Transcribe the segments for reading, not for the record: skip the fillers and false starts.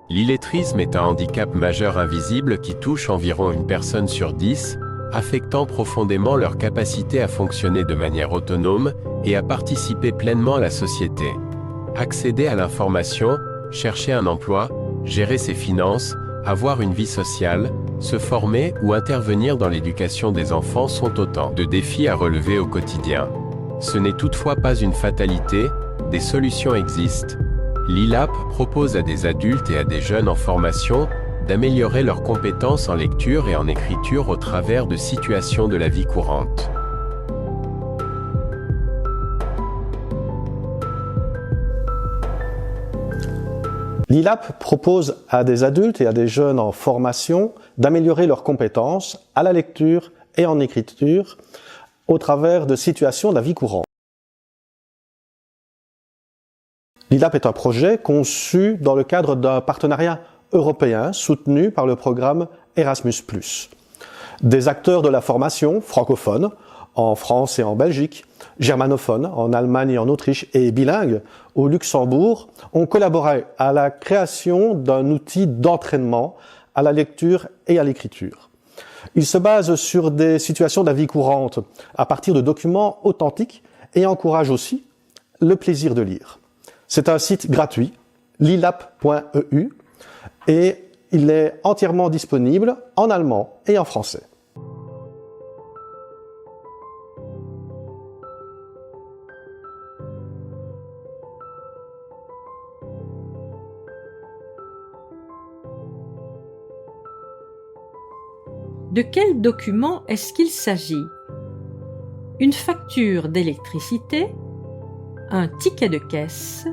L'illettrisme est un handicap majeur invisible qui touche environ une personne sur 10, affectant profondément leur capacité à fonctionner de manière autonome et à participer pleinement à la société. Accéder à l'information, chercher un emploi, gérer ses finances, avoir une vie sociale, se former ou intervenir dans l'éducation des enfants sont autant de défis à relever au quotidien. Ce n'est toutefois pas une fatalité, des solutions existent. L'ILAP propose à des adultes et à des jeunes en formation d'améliorer leurs compétences en lecture et en écriture au travers de situations de la vie courante. L'ILAP propose à des adultes et à des jeunes en formation d'améliorer leurs compétences à la lecture et en écriture au travers de situations de la vie courante. L'ILAP est un projet conçu dans le cadre d'un partenariat européen soutenu par le programme Erasmus+. Des acteurs de la formation francophones en France et en Belgique, germanophones en Allemagne et en Autriche et bilingues au Luxembourg ont collaboré à la création d'un outil d'entraînement à la lecture et à l'écriture. Il se base sur des situations de la vie courante à partir de documents authentiques et encourage aussi le plaisir de lire. C'est un site gratuit, lilap.eu, et il est entièrement disponible en allemand et en français. De quel document est-ce qu'il s'agit? Une facture d'électricité, un ticket de caisse,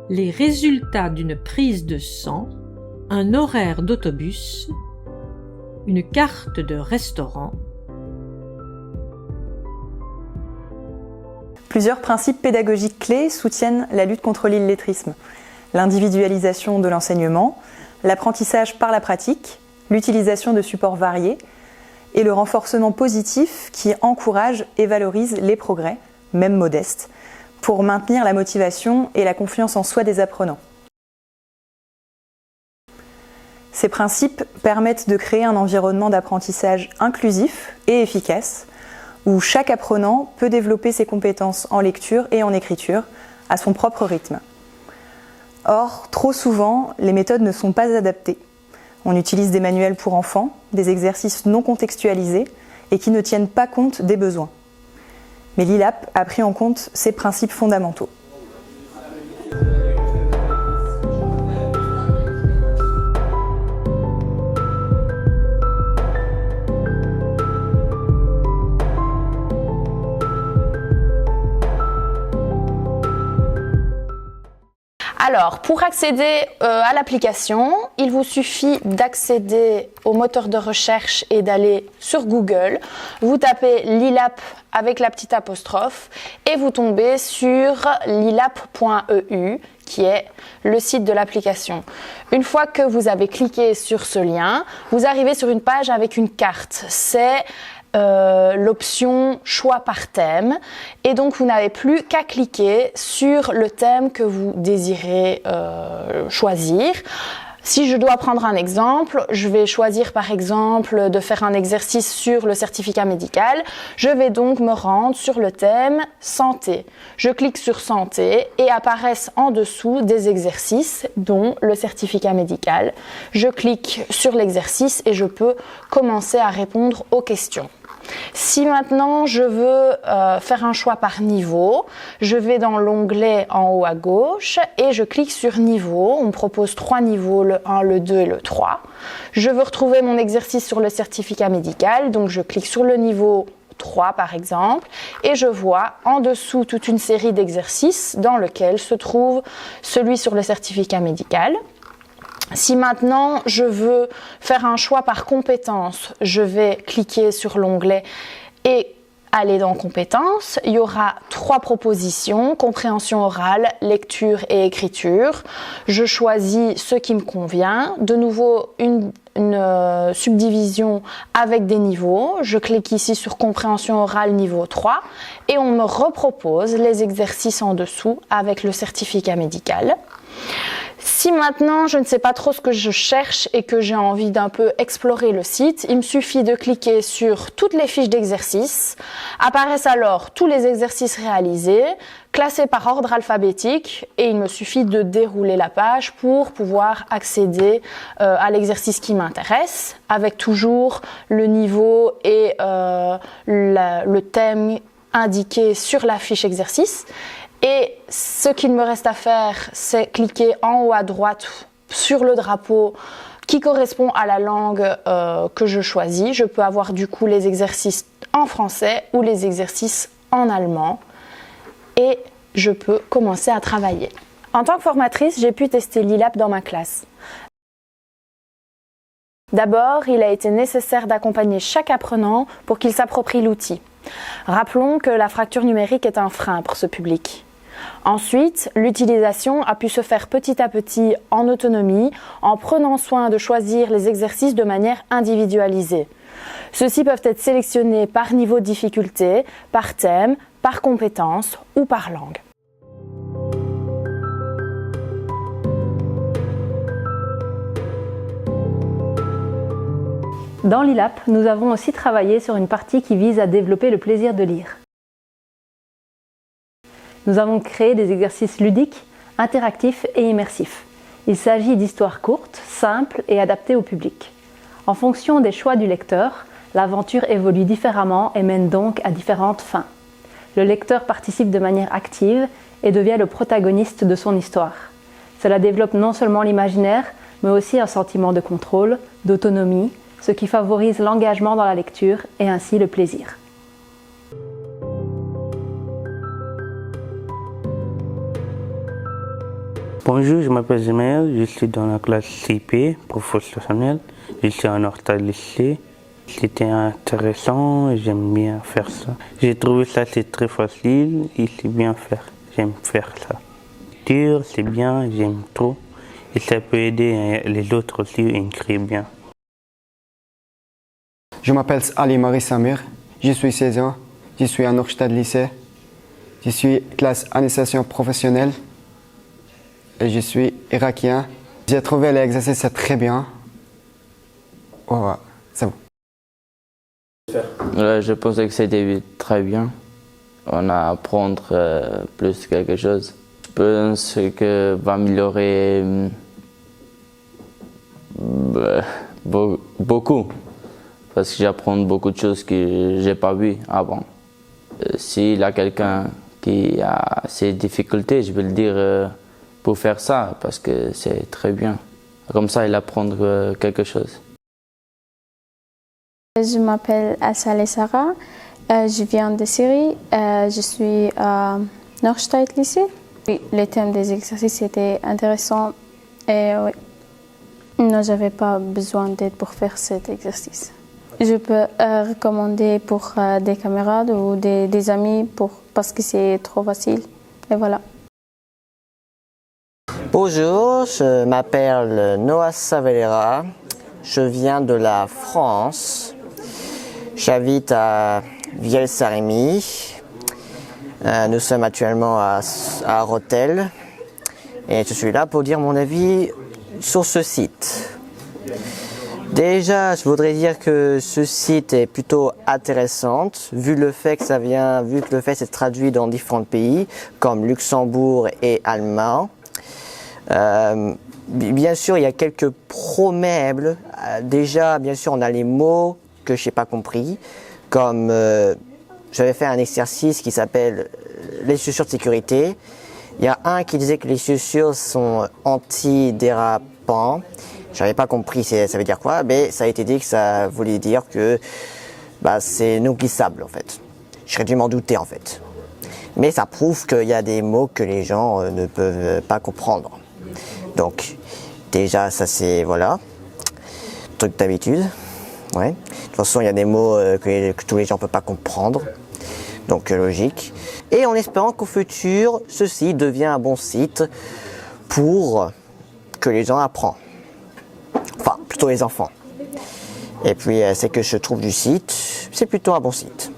les résultats d'une prise de sang, un horaire d'autobus, une carte de restaurant. Plusieurs principes pédagogiques clés soutiennent la lutte contre l'illettrisme. L'individualisation de l'enseignement, l'apprentissage par la pratique, l'utilisation de supports variés et le renforcement positif qui encourage et valorise les progrès, même modestes, pour maintenir la motivation et la confiance en soi des apprenants. Ces principes permettent de créer un environnement d'apprentissage inclusif et efficace, où chaque apprenant peut développer ses compétences en lecture et en écriture à son propre rythme. Or, trop souvent, les méthodes ne sont pas adaptées. On utilise des manuels pour enfants, des exercices non contextualisés et qui ne tiennent pas compte des besoins. Mais l'ILAP a pris en compte ces principes fondamentaux. Alors, pour accéder à l'application, il vous suffit d'accéder au moteur de recherche et d'aller sur Google. Vous tapez l'ILAP avec la petite apostrophe et vous tombez sur lilap.eu qui est le site de l'application. Une fois que vous avez cliqué sur ce lien, vous arrivez sur une page avec une carte. C'est l'option choix par thème et donc vous n'avez plus qu'à cliquer sur le thème que vous désirez choisir. Si je dois prendre un exemple, je vais choisir par exemple de faire un exercice sur le certificat médical. Je vais donc me rendre sur le thème santé. Je clique sur santé et apparaissent en dessous des exercices dont le certificat médical. Je clique sur l'exercice et je peux commencer à répondre aux questions. Si maintenant je veux faire un choix par niveau, je vais dans l'onglet en haut à gauche et je clique sur niveau. On me propose 3 niveaux, le 1, le 2 et le 3. Je veux retrouver mon exercice sur le certificat médical, donc je clique sur le niveau 3 par exemple et je vois en dessous toute une série d'exercices dans lesquels se trouve celui sur le certificat médical. Si maintenant je veux faire un choix par compétence, je vais cliquer sur l'onglet et aller dans compétences. Il y aura 3 propositions, compréhension orale, lecture et écriture. Je choisis ce qui me convient. De nouveau, une subdivision avec des niveaux. Je clique ici sur compréhension orale niveau 3 et on me repropose les exercices en dessous avec le certificat médical. Si maintenant je ne sais pas trop ce que je cherche et que j'ai envie d'un peu explorer le site, il me suffit de cliquer sur toutes les fiches d'exercices. Apparaissent alors tous les exercices réalisés, classés par ordre alphabétique, et il me suffit de dérouler la page pour pouvoir accéder à l'exercice qui m'intéresse, avec toujours le niveau et le thème indiqué sur la fiche exercice. Et ce qu'il me reste à faire, c'est cliquer en haut à droite sur le drapeau qui correspond à la langue que je choisis. Je peux avoir du coup les exercices en français ou les exercices en allemand. Et je peux commencer à travailler. En tant que formatrice, j'ai pu tester l'ILAP dans ma classe. D'abord, il a été nécessaire d'accompagner chaque apprenant pour qu'il s'approprie l'outil. Rappelons que la fracture numérique est un frein pour ce public. Ensuite, l'utilisation a pu se faire petit à petit en autonomie, en prenant soin de choisir les exercices de manière individualisée. Ceux-ci peuvent être sélectionnés par niveau de difficulté, par thème, par compétence ou par langue. Dans l'ILAP, nous avons aussi travaillé sur une partie qui vise à développer le plaisir de lire. Nous avons créé des exercices ludiques, interactifs et immersifs. Il s'agit d'histoires courtes, simples et adaptées au public. En fonction des choix du lecteur, l'aventure évolue différemment et mène donc à différentes fins. Le lecteur participe de manière active et devient le protagoniste de son histoire. Cela développe non seulement l'imaginaire, mais aussi un sentiment de contrôle, d'autonomie, ce qui favorise l'engagement dans la lecture et ainsi le plaisir. Bonjour, je m'appelle Zemaël, je suis dans la classe CP, professionnel. Je suis en hors lycée. C'était intéressant, j'aime bien faire ça. J'ai trouvé ça c'est très facile et c'est bien faire. J'aime faire ça. Dur, c'est bien, j'aime trop. Et ça peut aider les autres aussi à écrire bien. Je m'appelle Ali Marie Samir, je suis 16 ans, je suis en hors lycée. Je suis classe administration professionnelle. Et je suis irakien. J'ai trouvé l'exercice très bien. Oh, c'est bon. Je pensais que c'était très bien. On a à apprendre plus quelque chose. Je pense que va améliorer beaucoup. Parce que j'apprends beaucoup de choses que j'ai pas vues avant. S'il y a quelqu'un qui a ces difficultés, je vais le dire pour faire ça, parce que c'est très bien. Comme ça, il apprend quelque chose. Je m'appelle Assalé Sarah, je viens de Syrie, je suis à Norstedt lycée. Le thème des exercices était intéressant et oui, non, j'avais pas besoin d'aide pour faire cet exercice. Je peux recommander pour des camarades ou des amis parce que c'est trop facile et voilà. Bonjour, je m'appelle Noah Savelera, je viens de la France, j'habite à Vielle-Saint-Rémy, nous sommes actuellement à Rotel et je suis là pour dire mon avis sur ce site. Déjà, je voudrais dire que ce site est plutôt intéressant, vu que le fait c'est traduit dans différents pays, comme Luxembourg et Allemagne. Bien sûr, il y a quelques proverbes. Déjà, bien sûr, on a les mots que je n'ai pas compris, comme j'avais fait un exercice qui s'appelle les chaussures de sécurité. Il y a un qui disait que les chaussures sont antidérapantes. J'avais pas compris ça veut dire quoi, mais ça a été dit que ça voulait dire que c'est non glissable en fait. J'aurais dû m'en douter en fait. Mais ça prouve qu'il y a des mots que les gens ne peuvent pas comprendre. Donc déjà ça c'est voilà, truc d'habitude. Ouais. De toute façon il y a des mots que tous les gens ne peuvent pas comprendre. Donc logique. Et en espérant qu'au futur, ceci devient un bon site pour que les gens apprennent. Enfin, plutôt les enfants. Et puis, ce que je trouve du site, c'est plutôt un bon site.